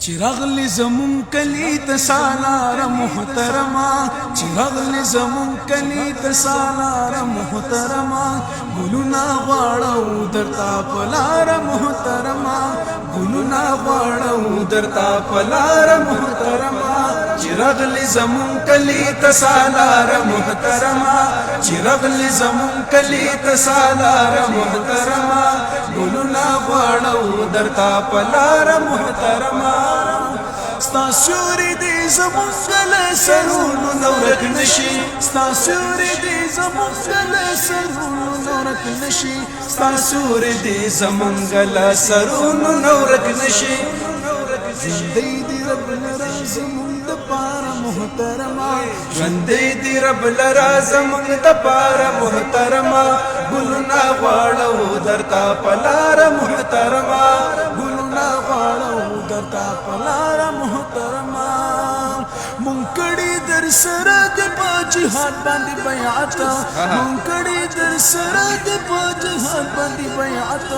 چراغلی زمون کلی تسالار محترما چراغلی زمون کلی تسالار محترما گلونا غواړو درتا پلار محترما گلونا غواړو درتا پلار محترما چراغلی زمون کلی تسالار محترما چراغلی زمون کلی تسالار محترما گلونا غواړو درتا پلار محترما ستا سیوری دی زمونږ له سرونو نه ورک نشي ستا سیوری دی زمونږ له سرونو نه ورک نشي ستا سیوری دی زمونږ له سرونو نه ورک نشي ژوندی دی رب لرا زمونږ دپاره محترما ژوندی دی رب لرا زمونږ دپاره محترما ګلونه غواړو درته په لاره محترما ګلونه غواړو درته په لاره محترما مونږ کړي در سره د په جهاد باندې بیعت مونږ کړي در سره د په جهاد باندې بیعت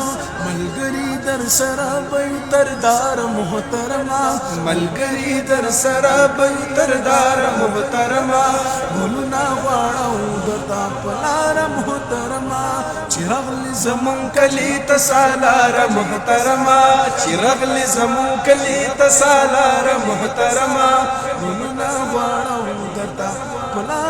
ملګري در سره به تردار محترما ملګري در سره به تردار محترما ګلونه غواړو درته په لاره محترما چراغلی زمون کلی تسالار محترما چراغلی زمون کلی تسالار محترما ګلونه غواړو درته په لاره